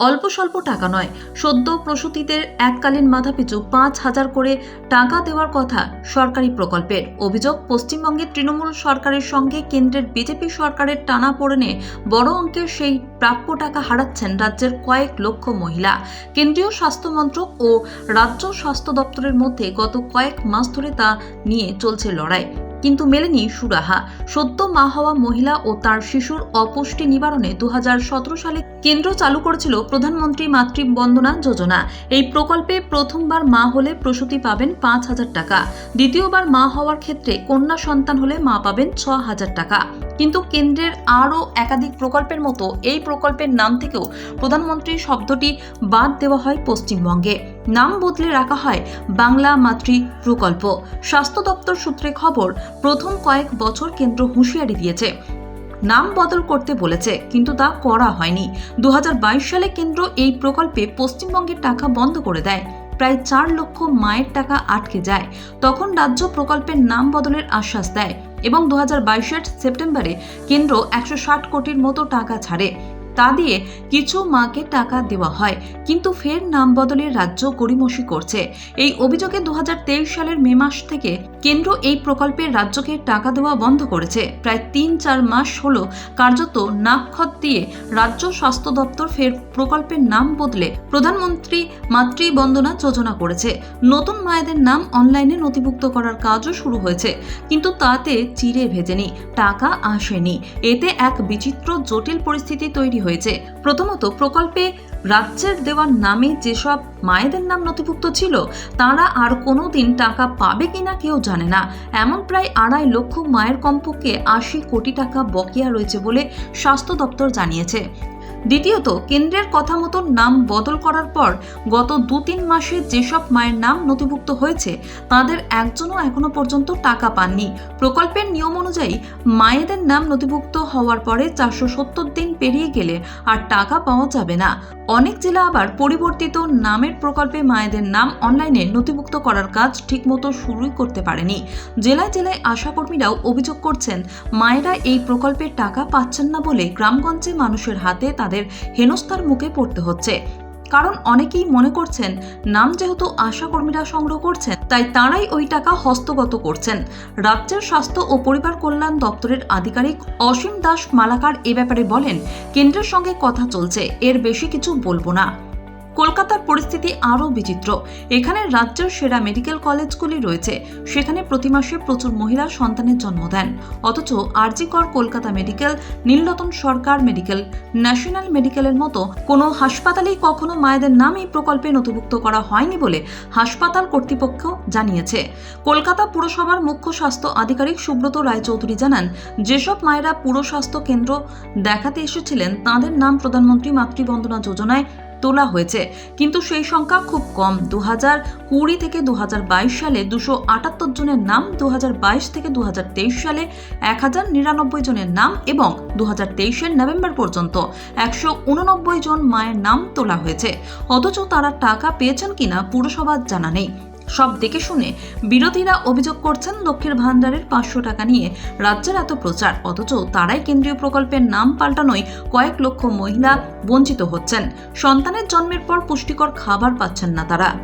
অল্প স্বল্প টাকা নয়, সদ্য প্রসূতিদের এককালীন মাথাপিছু 5,000 করে টাকা দেওয়ার কথা সরকারি প্রকল্পের। অভিযোগ, পশ্চিমবঙ্গের তৃণমূল সরকারের সঙ্গে কেন্দ্রের বিজেপি সরকারের টানাপোড়েনে বড় অঙ্কের সেই প্রাপ্য টাকা হারাচ্ছেন রাজ্যের কয়েক লক্ষ মহিলা। কেন্দ্রীয় স্বাস্থ্য মন্ত্রক ও রাজ্য স্বাস্থ্য দপ্তরের মধ্যে গত কয়েক মাস ধরে তা নিয়ে চলছে লড়াই, কিন্তু মেলেনি সুরাহা। সদ্য মা হওয়া মহিলা ও তার শিশুর অপুষ্টি নিবারণে 2017 সালে কেন্দ্র চালু করেছিল প্রধানমন্ত্রী মাতৃ বন্দনা যোজনা। এই প্রকল্পে প্রথমবার মা হলে প্রসূতি পাবেন 5,000 টাকা, দ্বিতীয়বার মা হওয়ার ক্ষেত্রে কন্যা সন্তান হলে মা পাবেন 6,000 টাকা। কিন্তু কেন্দ্রের আরও একাধিক প্রকল্পের মতো এই প্রকল্পের নাম থেকেও প্রধানমন্ত্রী শব্দটি বাদ দেওয়া হয় পশ্চিমবঙ্গে। নাম বদলে রাখা হয় বাংলা মাতৃ প্রকল্প। স্বাস্থ্য দপ্তর সূত্রে খবর, প্রথম কয়েক বছর কেন্দ্র হুঁশিয়ারি দিয়েছে, নাম বদল করতে বলেছে, কিন্তু তা করা হয়নি। 2022 সালে কেন্দ্র এই প্রকল্পে পশ্চিমবঙ্গের টাকা বন্ধ করে দেয়। প্রায় 4 লক্ষ মায়ের টাকা আটকে যায়। তখন রাজ্য প্রকল্পের নাম বদলের আশ্বাস দেয় এবং 2022-এর সেপ্টেম্বরে কেন্দ্র 160 কোটির মতো টাকা ছাড়ে। তা দিয়ে কিছু মাকে টাকা দেওয়া হয়, কিন্তু ফের নাম বদলের রাজ্য গড়িমসি করছে। এই অভিযোগে 2023 সালের মে মাস থেকে কেন্দ্র এই প্রকল্পের রাজ্যকে টাকা দেওয়া বন্ধ করেছে। প্রায় 3-4 মাস হলো কার্যত নাকখত দিয়ে রাজ্য স্বাস্থ্য দপ্তর ফের প্রকল্পের নাম বদলে প্রধানমন্ত্রী মাতৃ বন্দনা যোজনা করেছে। নতুন মায়েদের নাম অনলাইনে নথিভুক্ত করার কাজও শুরু হয়েছে, কিন্তু তাতে চিড়ে ভেজেনি, টাকা আসেনি। এতে এক বিচিত্র জটিল পরিস্থিতি তৈরি হয়েছে। প্রথমত, প্রকল্পে রাজ্যের দেওয়ার নামে যেসব মায়েদের নাম নথিভুক্ত ছিল তারা আর কোনোদিন টাকা পাবে কিনা কেউ জানে না। এমন প্রায় 2.5 লক্ষ মায়ের কমপক্ষে 80 কোটি টাকা বকেয়া রয়েছে বলে স্বাস্থ্য দপ্তর জানিয়েছে। দ্বিতীয়ত, কেন্দ্রের কথা মতো নাম বদল করার পর গত 2-3 মাসে যেসব মায়ের নাম নথিভুক্ত হয়েছে তাদের একজনও এখনো পর্যন্ত টাকা পাননি। প্রকল্পের নিয়ম অনুযায়ী মায়েদের নাম নথিভুক্ত হওয়ার পরে 470 দিন পেরিয়ে গেলে আর টাকা পাওয়া যাবে না। অনেক জেলা আবার পরিবর্তিত নামের প্রকল্পে মায়েদের নাম অনলাইনে নথিভুক্ত করার কাজ ঠিকমতো শুরুই করতে পারেনি। জেলায় জেলায় আশাকর্মীরাও অভিযোগ করছেন, মায়েরা এই প্রকল্পের টাকা পাচ্ছেন না বলে গ্রামগঞ্জে মানুষের হাতে তাদের হেনস্থার মুখে পড়তে হচ্ছে। কারণ অনেকেই মনে করছেন, নাম যেহেতু আশাকর্মীরা সংগ্রহ করছেন তাই তাঁরাই ওই টাকা হস্তগত করছেন। রাজ্যের স্বাস্থ্য ও পরিবার কল্যাণ দপ্তরের আধিকারিক অসীম দাস মালাকার এ ব্যাপারে বলেন, কেন্দ্রের সঙ্গে কথা চলছে, এর বেশি কিছু বলবো না। কলকাতার পরিস্থিতি আরও বিচিত্র। এখানে রাজ্যের সেরা মেডিকেল কলেজগুলি রয়েছে, সেখানে প্রতি মাসে প্রচুর মহিলা সন্তানের জন্ম দেন। অথচ আরজি কর কলকাতা মেডিকেল, নীলরতন সরকার মেডিকেল, ন্যাশনাল মেডিকেলের মতো কোনো হাসপাতালেই কখনো মায়েদের নাম এই প্রকল্পে নথিভুক্ত করা হয়নি বলে হাসপাতাল কর্তৃপক্ষ জানিয়েছে। কলকাতা পুরসভার মুখ্য স্বাস্থ্য আধিকারিক সুব্রত রায়চৌধুরী জানান, যেসব মায়েরা পুর স্বাস্থ্য কেন্দ্র দেখাতে এসেছিলেন তাদের নাম প্রধানমন্ত্রী মাতৃবন্দনা যোজনায় তোলা হয়েছে, কিন্তু সেই সংখ্যা খুব কম। 2020 থেকে 2022 সালে 278 জনের নাম, 2022 থেকে 2023 সালে 1099 জনের নাম এবং 2023-এর নভেম্বর পর্যন্ত 189 জন মায়ের নাম তোলা হয়েছে। অথচ তারা টাকা পেয়েছেন কিনা পুরসভার জানা নেই। সব দেখে শুনে বিরোধীরা অভিযোগ করছেন, লক্ষ্মীর ভান্ডারের 500 টাকা নিয়ে রাজ্যের এত প্রচার, অথচ তারাই কেন্দ্রীয় প্রকল্পের নাম পাল্টানোয় কয়েক লক্ষ মহিলা বঞ্চিত হচ্ছেন। সন্তানের জন্মের পর পুষ্টিকর খাবার পাচ্ছেন না তারা।